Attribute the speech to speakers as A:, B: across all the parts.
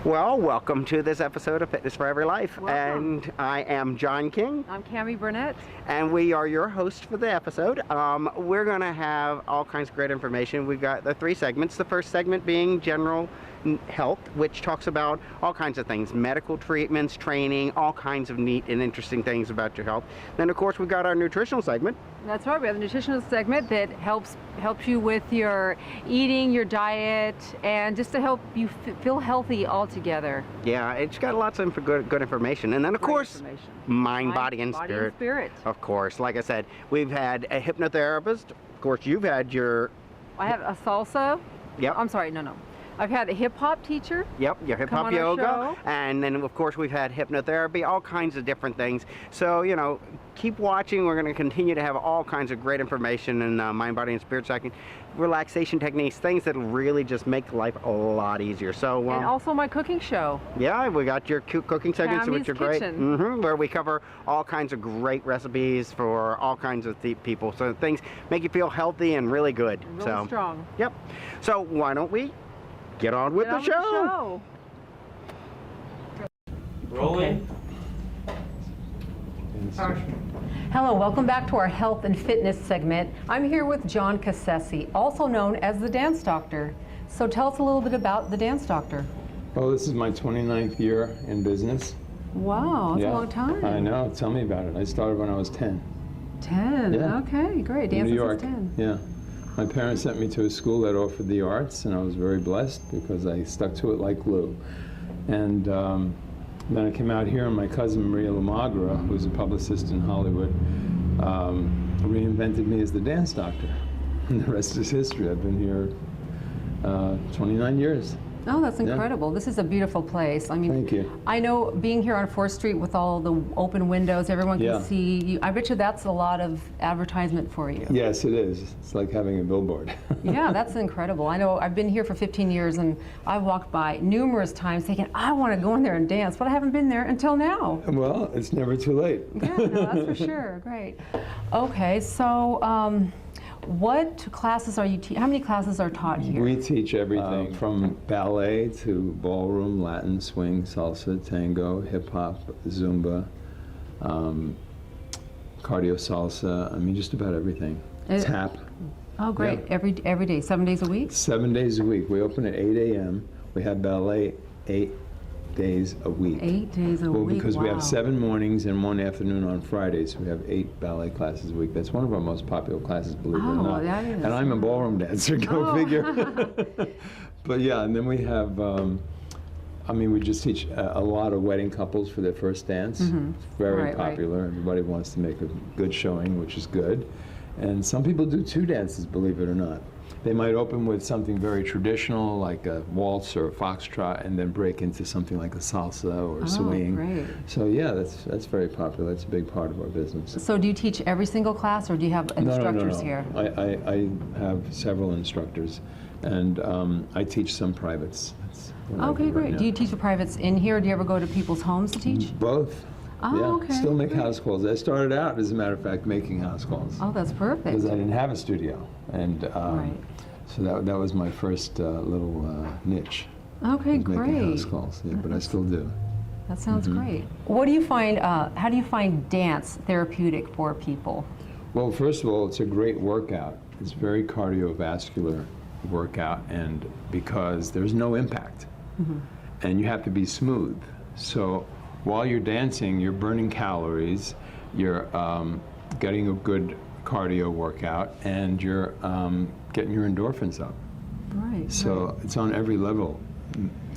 A: Well, welcome to this episode of Fitness for Every Life.
B: Welcome.
A: And I am John King.
B: I'm Cammie Burnett.
A: And we are your hosts for the episode. We're going to have all kinds of great information. We've got the three segments. The first segment being general health, which talks about all kinds of things, medical treatments, training, all kinds of neat and interesting things about your health. Then, of course, we've got our nutritional segment.
B: That's right. We have a nutritional segment that helps you with your eating, your diet, and just to help you feel healthy altogether.
A: Yeah, it's got lots of good information. And then, of course, mind, body, and spirit. Of course, like I said, we've had a hypnotherapist. Of course, you've had your...
B: I have a salsa.
A: Yep.
B: I'm sorry, no. I've had a hip-hop teacher.
A: Yep, your hip-hop yoga. And then, of course, we've had hypnotherapy, all kinds of different things. So, you know, keep watching. We're going to continue to have all kinds of great information in mind, body, and spirit cycling, relaxation techniques, things that will really just make life a lot easier. So,
B: and also my cooking show.
A: Yeah, we got your cute cooking segments, which are great. Where we cover all kinds of great recipes for all kinds of people. So things make you feel healthy and really good.
B: Really strong.
A: Yep. So why don't we get on with the show.
C: Rolling.
B: Okay. Hello, welcome back to our health and fitness segment. I'm here with John Cassesi, also known as the Dance Doctor. So tell us a little bit about the Dance Doctor.
C: Well, this is my 29th year in business.
B: Wow, that's a long time.
C: I know. Tell me about it. I started when I was 10.
B: 10?
C: Yeah.
B: Okay, great. Dancing
C: New York.
B: since 10.
C: Yeah. My parents sent me to a school that offered the arts, and I was very blessed because I stuck to it like glue. And then I came out here, and my cousin Maria Lamagra, who's a publicist in Hollywood, reinvented me as the Dance Doctor. And the rest is history. I've been here 29 years.
B: Oh, that's incredible. Yeah. This is a beautiful place. I mean,
C: thank you.
B: I know being here on 4th Street with all the open windows, everyone can see you. I bet you that's a lot of advertisement for you.
C: Yes, it is. It's like having a billboard.
B: Yeah, that's incredible. I know I've been here for 15 years and I've walked by numerous times thinking, I want to go in there and dance, but I haven't been there until now.
C: Well, it's never too late.
B: Yeah, no, that's for sure. Great. Okay, so what classes are you how many classes are taught here?
C: We teach everything from ballet to ballroom, Latin, swing, salsa, tango, hip-hop, Zumba, cardio salsa, I mean just about everything. Tap.
B: Oh great, yeah. Every day, 7 days a week?
C: 7 days a week. We open at 8 a.m. We have ballet 8 days a week.
B: 8 days a week,
C: Well, because we have 7 mornings and 1 afternoon on Fridays. We have 8 ballet classes a week. That's one of our most popular classes, believe it or not.
B: That is.
C: And I'm a ballroom dancer, go figure. But yeah, and then we have, I mean, we just teach a lot of wedding couples for their first dance. It's very popular. Everybody wants to make a good showing, which is good. And some people do 2 dances, believe it or not. They might open with something very traditional, like a waltz or a foxtrot, and then break into something like a salsa or swing.
B: Great.
C: So yeah, that's very popular. That's a big part of our business.
B: So do you teach every single class, or do you have instructors here?
C: I have several instructors, and I teach some privates.
B: Okay, great. Do you teach the privates in here, or do you ever go to people's homes to teach?
C: Both.
B: Oh,
C: yeah,
B: okay.
C: Still make house calls. I started out, as a matter of fact, making house calls.
B: Oh, that's perfect.
C: Because I didn't have a studio, and so that was my first little niche.
B: Okay, great.
C: Making house calls, yeah, but I still do.
B: That sounds great. What do you find? How do you find dance therapeutic for people?
C: Well, first of all, it's a great workout. It's very cardiovascular workout, and because there's no impact, and you have to be smooth. So while you're dancing, you're burning calories, you're getting a good cardio workout, and you're getting your endorphins up.
B: Right.
C: So it's on every level,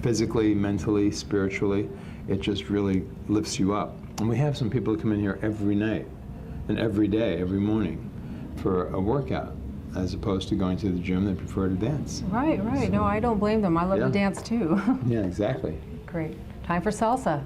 C: physically, mentally, spiritually. It just really lifts you up. And we have some people who come in here every night and every day, every morning for a workout, as opposed to going to the gym. They prefer to dance.
B: Right. So, no, I don't blame them. I love to dance too.
C: Yeah, exactly.
B: Great. Time for salsa.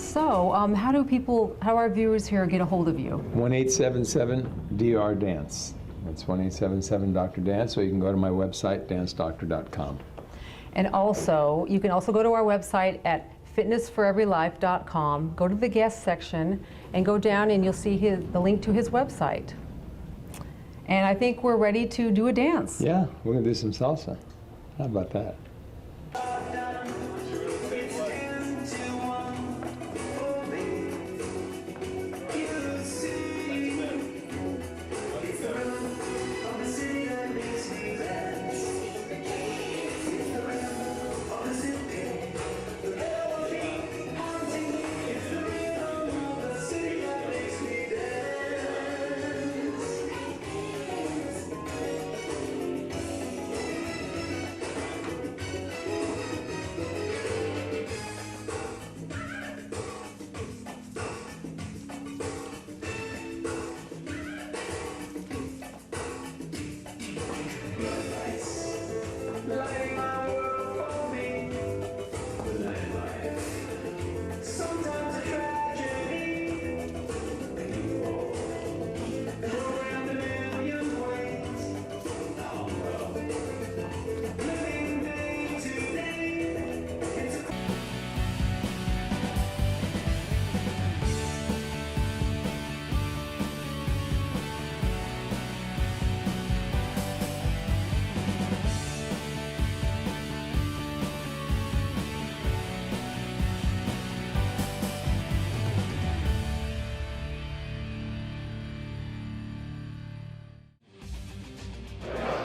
B: So, how do our viewers here get a hold of you?
C: 1-877-DR-DANCE. That's 1-877-DR-DANCE, or you can go to my website, dancedoctor.com.
B: And also, you can also go to our website at fitnessforeverylife.com, go to the guest section, and go down and you'll see the link to his website. And I think we're ready to do a dance.
C: Yeah, we're going to do some salsa. How about that?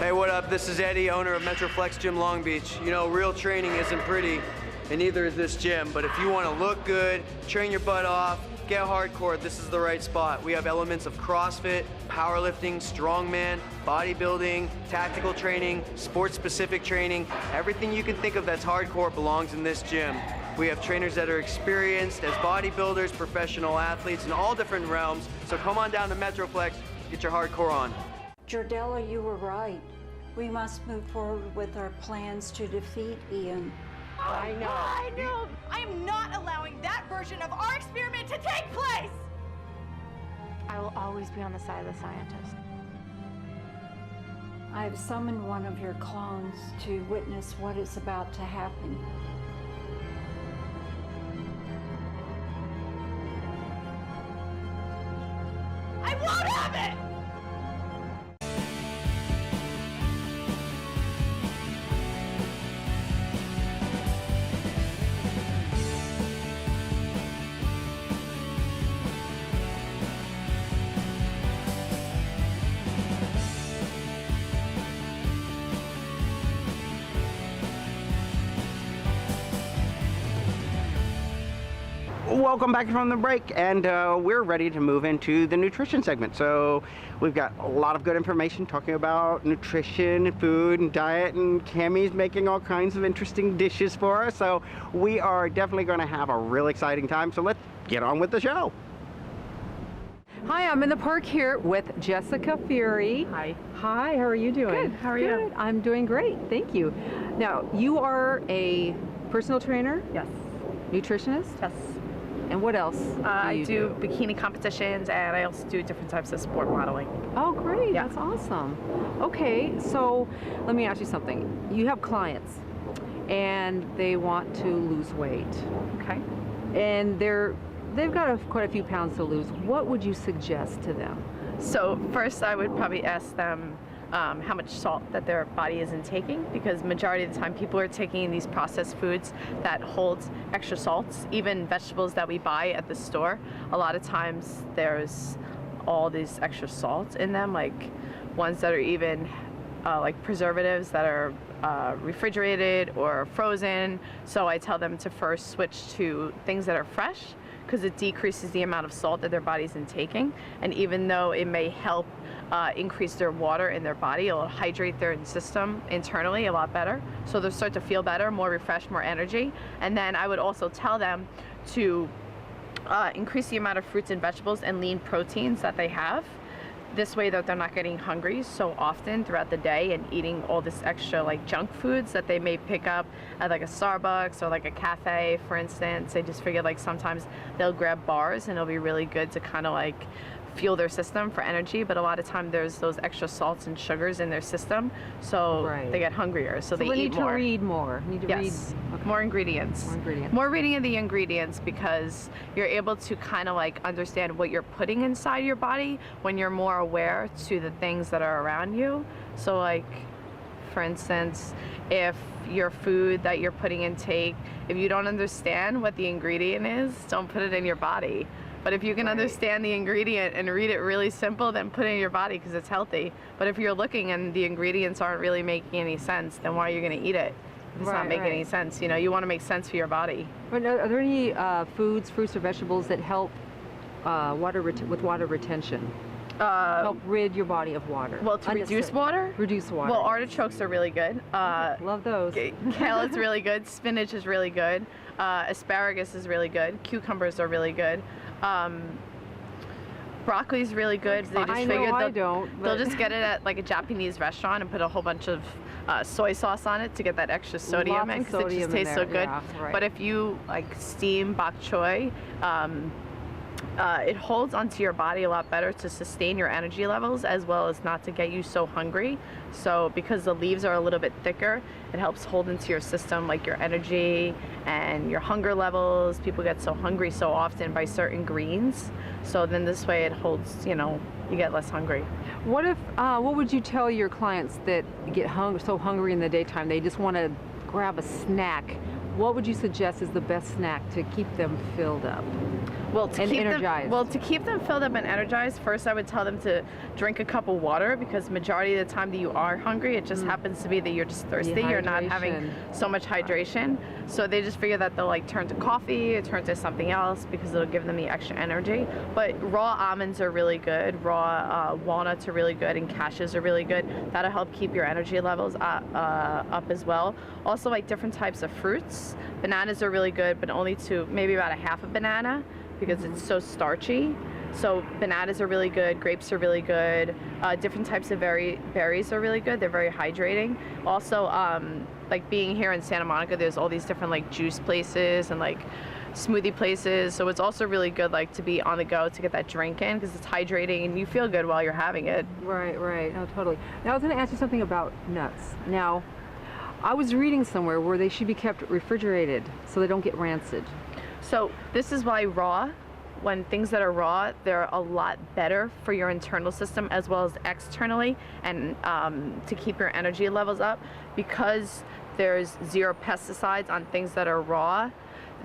D: Hey, what up? This is Eddie, owner of Metroflex Gym Long Beach. You know, real training isn't pretty, and neither is this gym, but if you want to look good, train your butt off, get hardcore, this is the right spot. We have elements of CrossFit, powerlifting, strongman, bodybuilding, tactical training, sports-specific training. Everything you can think of that's hardcore belongs in this gym. We have trainers that are experienced as bodybuilders, professional athletes in all different realms, so come on down to Metroflex, get your hardcore on.
E: Jordella, you were right. We must move forward with our plans to defeat Ian.
F: I know. I am not allowing that version of our experiment to take place. I will always be on the side of the scientist.
E: I have summoned one of your clones to witness what is about to happen.
F: I won't have it!
A: Welcome back from the break, and we're ready to move into the nutrition segment. So we've got a lot of good information talking about nutrition and food and diet, and Cammie's making all kinds of interesting dishes for us. So we are definitely going to have a real exciting time. So let's get on with the show.
B: Hi, I'm in the park here with Jessica Fury.
G: Hi.
B: Hi, how are you doing?
G: Good, how are you?
B: Good. I'm doing great, thank you. Now, you are a personal trainer,
G: Yes.
B: nutritionist,
G: Yes.
B: and what else
G: I
B: you
G: do bikini competitions, and I also do different types of sport modeling.
B: Oh, great.
G: Yeah.
B: That's awesome. Okay, so let me ask you something. You have clients, and they want to lose weight,
G: Okay.
B: and they've got quite a few pounds to lose. What would you suggest to them?
G: So first, I would probably ask them how much salt that their body is intaking, because majority of the time people are taking these processed foods that hold extra salts. Even vegetables that we buy at the store, a lot of times there's all these extra salts in them, like ones that are even like preservatives that are refrigerated or frozen. So I tell them to first switch to things that are fresh, because it decreases the amount of salt that their body's intaking. And even though it may help increase their water in their body, it'll hydrate their system internally a lot better. So they'll start to feel better, more refreshed, more energy. And then I would also tell them to increase the amount of fruits and vegetables and lean proteins that they have. this way that they're not getting hungry so often throughout the day and eating all this extra like junk foods that they may pick up at like a Starbucks or like a cafe, for instance. They just figure like sometimes they'll grab bars and it'll be really good to kind of like fuel their system for energy, but a lot of time there's those extra salts and sugars in their system, so they get hungrier, so they eat more.
B: need to read more. Need to read
G: more ingredients. More reading of the ingredients, because you're able to kind of like understand what you're putting inside your body when you're more aware to the things that are around you. So like, for instance, if your food that you're putting intake, if you don't understand what the ingredient is, don't put it in your body. But if you can understand the ingredient and read it really simple, then put it in your body because it's healthy. But if you're looking and the ingredients aren't really making any sense, then why are you going to eat it? It's not making any sense. You know, you want to make sense for your body.
B: But are there any foods, fruits, or vegetables that help with water retention? Help rid your body of water.
G: Well, to reduce water?
B: Reduce water.
G: Well, artichokes are really good.
B: Love those.
G: Kale is really good. Spinach is really good. Asparagus is really good. Cucumbers are really good. Broccoli is really good. They just they'll just get it at like a Japanese restaurant and put a whole bunch of soy sauce on it to get that extra sodium in, because it just tastes so good. Yeah, but if you like steam bok choy, it holds onto your body a lot better to sustain your energy levels, as well as not to get you so hungry. So because the leaves are a little bit thicker, it helps hold into your system like your energy and your hunger levels. People get so hungry so often by certain greens, so then this way it holds, you know, you get less hungry.
B: What if what would you tell your clients that get so hungry in the daytime they just want to grab a snack? What would you suggest is the best snack to keep them filled up?
G: Well,
B: energized.
G: To keep them filled up and energized, first I would tell them to drink a cup of water, because majority of the time that you are hungry, it just happens to be that you're just thirsty. You're not having so much hydration. So they just figure that they'll like turn to coffee or turn to something else because it'll give them the extra energy. But raw almonds are really good. Raw walnuts are really good, and cashews are really good. That'll help keep your energy levels up as well. Also, like different types of fruits. Bananas are really good, but only to maybe about a half a banana, because it's so starchy. So bananas are really good, grapes are really good, different types of berries are really good. They're very hydrating. Also, like being here in Santa Monica, there's all these different like juice places and like smoothie places. So it's also really good like to be on the go to get that drink in, because it's hydrating and you feel good while you're having it.
B: Right. No, totally. Now I was going to ask you something about nuts. Now, I was reading somewhere where they should be kept refrigerated so they don't get rancid.
G: So this is why when things that are raw, they're a lot better for your internal system as well as externally, and to keep your energy levels up, because there's 0 pesticides on things that are raw,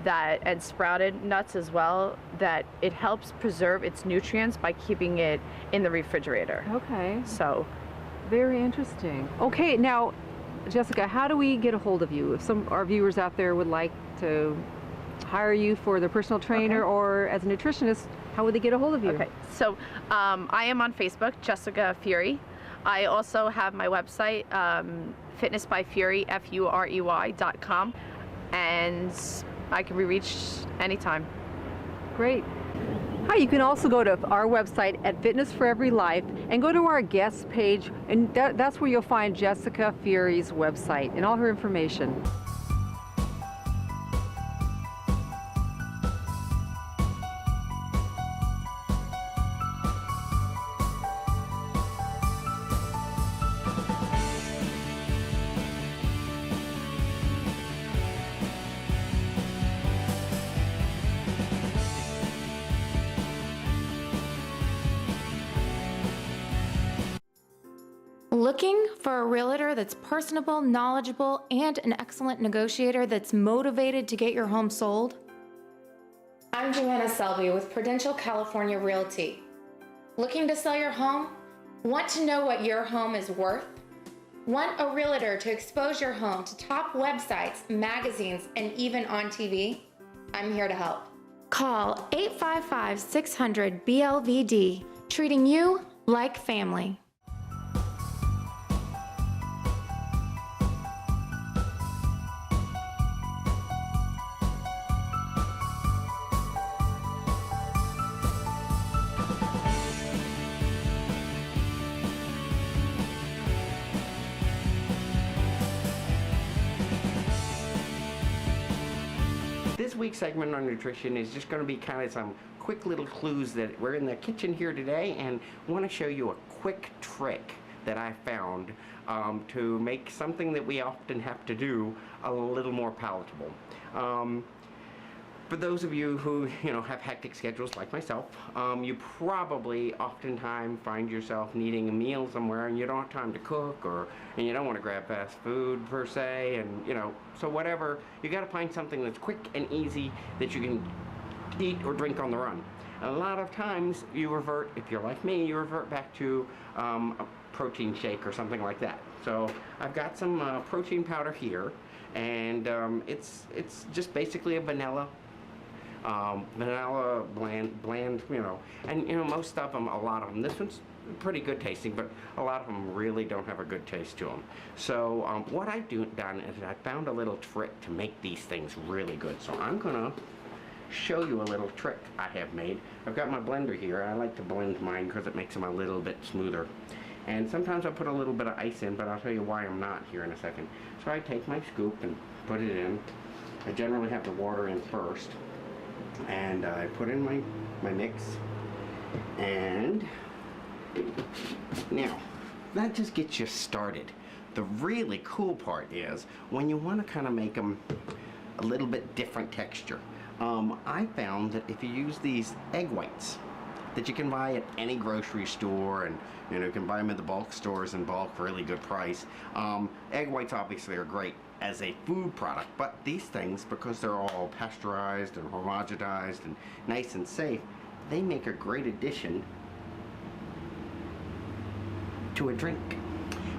G: and sprouted nuts as well, that it helps preserve its nutrients by keeping it in the refrigerator.
B: Okay.
G: So.
B: Very interesting. Okay, now, Jessica, how do we get a hold of you? If some of our viewers out there would like to hire you for their personal trainer or as a nutritionist, how would they get a hold of you?
G: Okay, so I am on Facebook, Jessica Fury. I also have my website, Fitness by Fury, FUREY.com, and I can be reached anytime.
B: Great. Hi, you can also go to our website at Fitness for Every Life and go to our guest page, and that's where you'll find Jessica Fury's website and all her information.
H: Looking for a realtor that's personable, knowledgeable, and an excellent negotiator that's motivated to get your home sold? I'm Joanna Selby with Prudential California Realty. Looking to sell your home? Want to know what your home is worth? Want a realtor to expose your home to top websites, magazines, and even on TV? I'm here to help. Call 855-600-BLVD, treating you like family.
A: week's segment on nutrition is just going to be kind of some quick little clues that we're in the kitchen here today, and want to show you a quick trick that I found to make something that we often have to do a little more palatable. For those of you who, have hectic schedules like myself, you probably oftentimes find yourself needing a meal somewhere and you don't have time to cook, and you don't want to grab fast food per se, and so whatever, you got to find something that's quick and easy that you can eat or drink on the run. A lot of times you revert, if you're like me, you revert back to a protein shake or something like that. So I've got some protein powder here, and it's just basically a vanilla blend, and most of them, a lot of them, this one's pretty good tasting, but a lot of them really don't have a good taste to them. So what I've done is I found a little trick to make these things really good. So I'm gonna show you a little trick I have made. I've got my blender here. I like to blend mine because it makes them a little bit smoother. And sometimes I put a little bit of ice in, but I'll tell you why I'm not here in a second. So I take my scoop and put it in. I generally have the water in first. And I put in my mix. And now, that just gets you started. The really cool part is when you want to kind of make them a little bit different texture. I found that if you use these egg whites that you can buy at any grocery store, and you can buy them at the bulk stores in bulk, really good price. Egg whites obviously are great as a food product, but these things, because they're all pasteurized and homogenized and nice and safe, they make a great addition to a drink.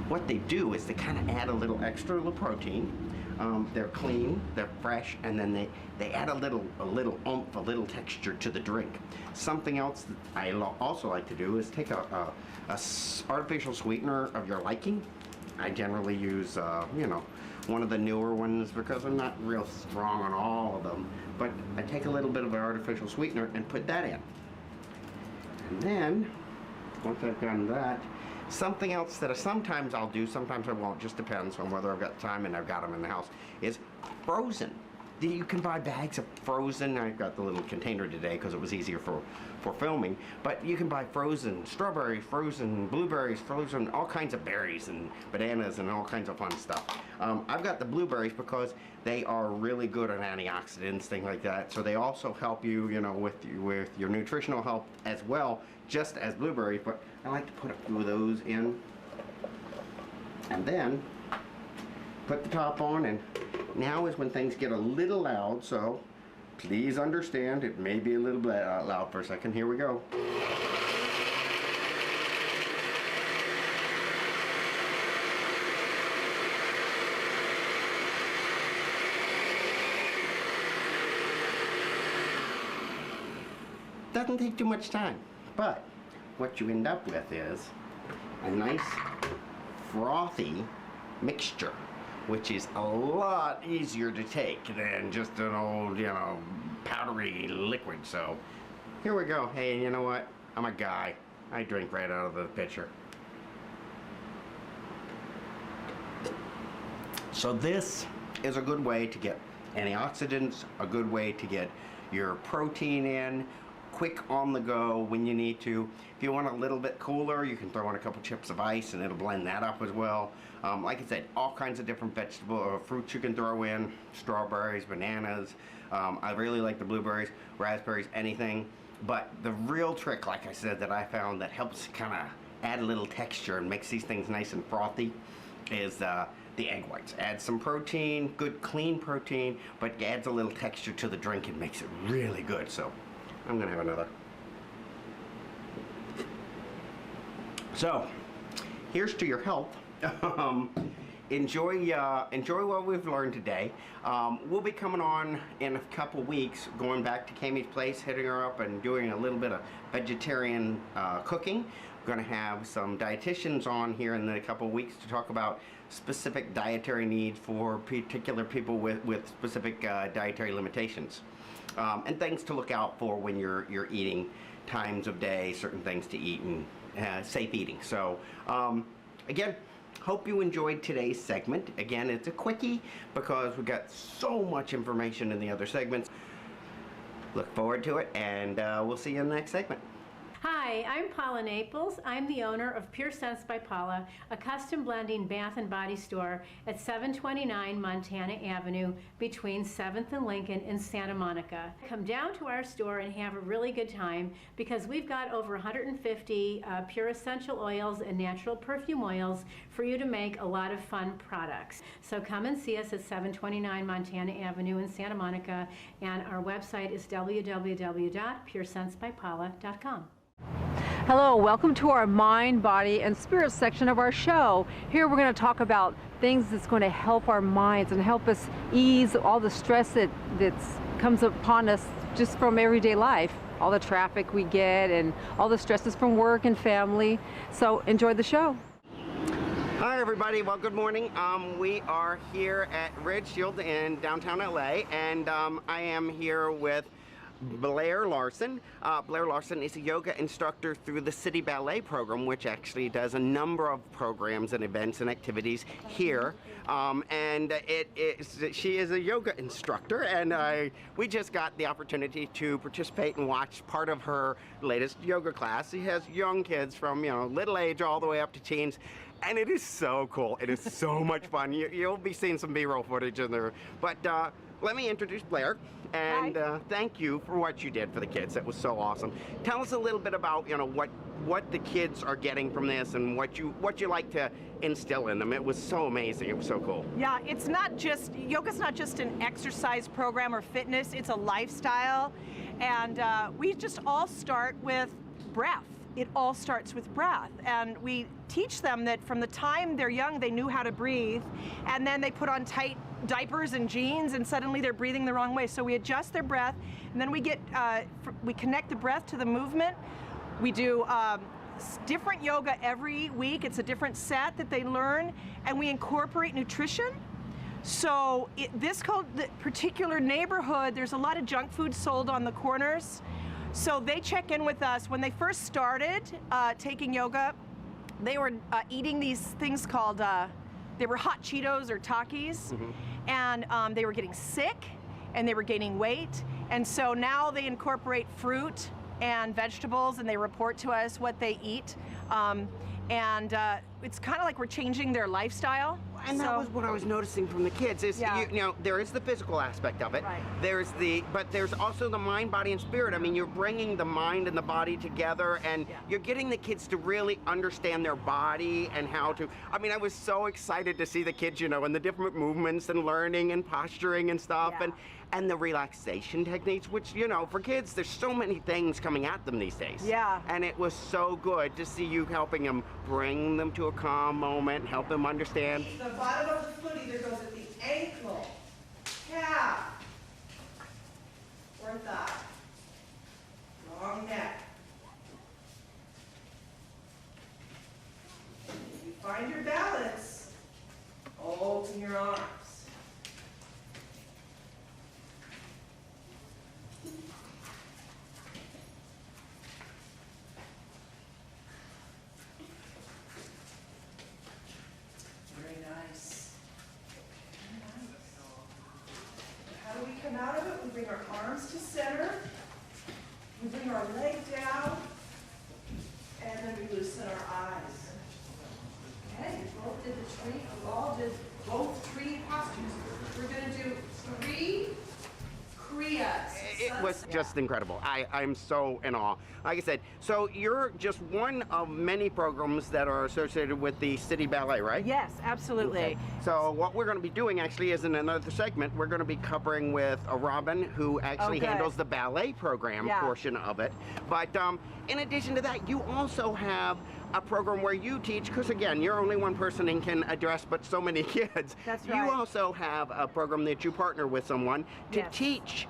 A: What they do is they kind of add a little extra little protein. They're clean, they're fresh, and then they add a little oomph, a little texture to the drink. Something else that I also like to do is take a artificial sweetener of your liking. I generally use, one of the newer ones because I'm not real strong on all of them. But I take a little bit of an artificial sweetener and put that in. And then, once I've done that, something else that sometimes I'll do, sometimes I won't, just depends on whether I've got time and I've got them in the house, is frozen. You can buy bags of frozen. I've got the little container today because it was easier for filming, but you can buy frozen strawberries, frozen blueberries, frozen all kinds of berries and bananas and all kinds of fun stuff. I've got the blueberries because they are really good on antioxidants, things like that, so they also help you, with your nutritional health as well, just as blueberries, but I like to put a few of those in, and then put the top on, and now is when things get a little loud, so please understand it may be a little bit loud for a second. Here we go. Doesn't take too much time, but what you end up with is a nice frothy mixture, which is a lot easier to take than just an old, powdery liquid. So here we go. Hey, you know what? I'm a guy. I drink right out of the pitcher. So this is a good way to get antioxidants, a good way to get your protein in, quick on the go when you need to. If you want a little bit cooler, you can throw in a couple chips of ice and it'll blend that up as well. Like I said, all kinds of different vegetable or fruits you can throw in, strawberries, bananas. I really like the blueberries, raspberries, anything. But the real trick, like I said, that I found that helps kind of add a little texture and makes these things nice and frothy is the egg whites. Add some protein, good clean protein, but adds a little texture to the drink and makes it really good. So I'm gonna have another. So here's to your health. Enjoy what we've learned today. We'll be coming on in a couple weeks, going back to Kami's place, hitting her up and doing a little bit of vegetarian cooking. We're going to have some dietitians on here in a couple weeks to talk about specific dietary needs for particular people with specific dietary limitations. And things to look out for when you're eating, times of day, certain things to eat, and safe eating. So again, hope you enjoyed today's segment. Again, it's a quickie because we got so much information in the other segments. look forward to it, and we'll see you in the next segment.
I: Hi, I'm Paula Naples. I'm the owner of Pure Sense by Paula, a custom blending bath and body store at 729 Montana Avenue between 7th and Lincoln in Santa Monica. Come down to our store and have a really good time because we've got over 150 pure essential oils and natural perfume oils for you to make a lot of fun products. So come and see us at 729 Montana Avenue in Santa Monica, and our website is www.puresensebypaula.com.
B: Hello, welcome to our mind, body, and spirit section of our show. Here we're going to talk about things that's going to help our minds and help us ease all the stress that comes upon us just from everyday life, all the traffic we get and all the stresses from work and family. So enjoy the show.
A: Hi everybody, well good morning. We are here at Red Shield in downtown LA, and I am here with Blair Larson. Blair Larson is a yoga instructor through the City Ballet program, which actually does a number of programs and events and activities here. She is a yoga instructor, and we just got the opportunity to participate and watch part of her latest yoga class. She has young kids from little age all the way up to teens. And it is so cool. It is so much fun. You'll be seeing some B-roll footage in there. But let me introduce Blair, and thank you for what you did for the kids. That was so awesome. Tell us a little bit about what the kids are getting from this and what you like to instill in them. It was so amazing. It was so cool.
J: Yeah, it's not just yoga's not just an exercise program or fitness. It's a lifestyle, and we just all start with breath. It all starts with breath, and we teach them that from the time they're young they knew how to breathe, and then they put on tight diapers and jeans and suddenly they're breathing the wrong way. So we adjust their breath, and then we connect the breath to the movement. We do different yoga every week. It's a different set that they learn, and we incorporate nutrition. So this particular neighborhood, there's a lot of junk food sold on the corners. So they check in with us. When they first started taking yoga, they were eating these things called, they were hot Cheetos or Takis, and they were getting sick and they were gaining weight. And so now they incorporate fruit and vegetables, and they report to us what they eat. It's kind of like we're changing their lifestyle.
A: And that was what I was noticing from the kids is, there is the physical aspect of it.
J: Right.
A: But there's also the mind, body, and spirit. I mean, you're bringing the mind and the body together, and you're getting the kids to really understand their body and how to. I mean, I was so excited to see the kids, and the different movements and learning and posturing and stuff, and the relaxation techniques, which, for kids, there's so many things coming at them these days.
J: Yeah.
A: And it was so good to see you helping them bring them to a calm moment, help them understand.
J: The bottom of the foot either goes at the ankle, calf, or thigh. Long neck. If you find your balance, open your arms. Out of it, we bring our arms to center, we bring our leg down, and then we loosen our eyes. Okay, you both did the tree, you all did both tree postures. We're going to do 3 Kriyas.
A: It was just incredible. I'm so in awe. Like I said, so you're just one of many programs that are associated with the City Ballet, right?
J: Yes, absolutely.
A: Okay. So what we're going to be doing actually is in another segment, we're going to be covering with Robin, who actually handles the ballet program portion of it. But in addition to that, you also have a program where you teach, because again, you're only one person and can address but so many kids.
J: That's right.
A: You also have a program that you partner with someone to teach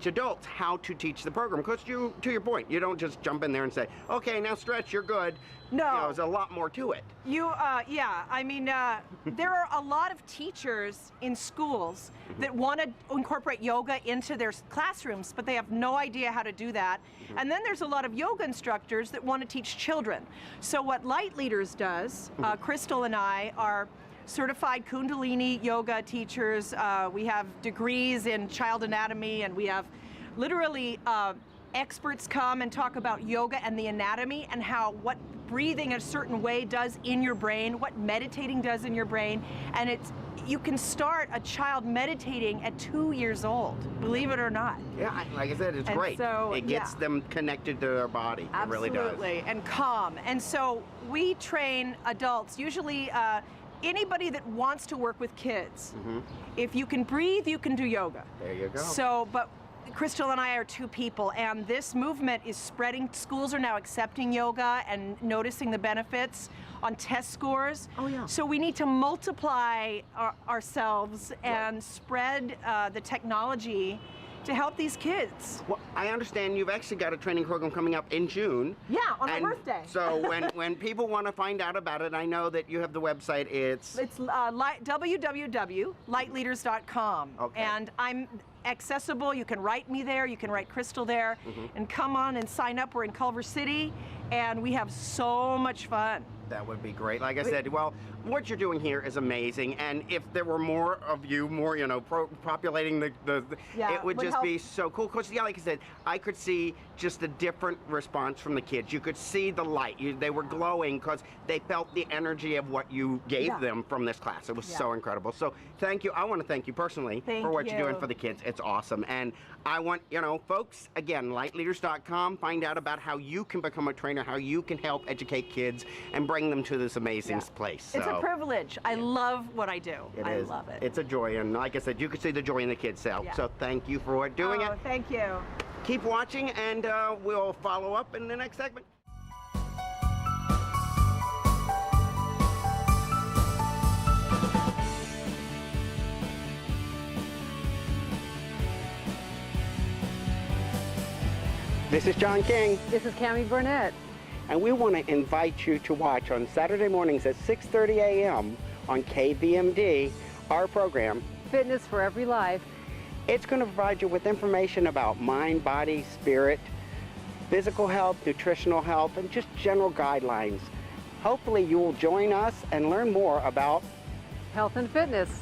A: adults how to teach the program. Because to your point, you don't just jump in there and say, okay, now stretch, you're good.
J: No.
A: There's a lot more to it.
J: I mean, there are a lot of teachers in schools that want to incorporate yoga into their classrooms, but they have no idea how to do that. And then there's a lot of yoga instructors that want to teach children. So what Light Leaders does, Crystal and I are certified Kundalini yoga teachers. We have degrees in child anatomy, and we have literally experts come and talk about yoga and the anatomy and how what breathing a certain way does in your brain, what meditating does in your brain, and you can start a child meditating at 2 years old, believe it or not.
A: Yeah, like I said, it's great.
J: So,
A: it gets them connected to their body.
J: Absolutely.
A: It really does.
J: And calm. And so we train adults, usually anybody that wants to work with kids. If you can breathe, you can do yoga.
A: There you go.
J: So, but Crystal and I are two people, and this movement is spreading. Schools are now accepting yoga and noticing the benefits on test scores.
A: Oh, yeah.
J: So we need to multiply ourselves and spread the technology to help these kids.
A: Well, I understand you've actually got a training program coming up in June.
J: Yeah, on my birthday.
A: So when people want to find out about it, I know that you have the website. It's
J: www.lightleaders.com.
A: Okay.
J: And I'm accessible. You can write me there. You can write Crystal there. And come on and sign up. We're in Culver City, and we have so much fun.
A: That would be great. Like I said, well, what you're doing here is amazing, and if there were more of you, more, populating the
J: Yeah,
A: it would
J: would
A: just
J: help.
A: be so cool. Because, yeah, like I said, I could see just a different response from the kids. You could see the light. They were glowing because they felt the energy of what you gave them from this class. It was so incredible. So thank you. I want to thank you personally for what you're doing for the kids. It's awesome. And I want, folks, again, lightleaders.com, find out about how you can become a trainer, how you can help educate kids and bring them to this amazing place. So.
J: It's a privilege. I love what I do. I love it.
A: It's a joy, and like I said, you can see the joy in the kids' self. So thank you for doing it.
J: Thank you.
A: Keep watching, and we'll follow up in the next segment. This is John King.
B: This is Cammie Burnett.
A: And we want to invite you to watch on Saturday mornings at 6:30 a.m. on KVMD, our program,
B: Fitness for Every Life.
A: It's going to provide you with information about mind, body, spirit, physical health, nutritional health, and just general guidelines. Hopefully you will join us and learn more about
B: Health and fitness.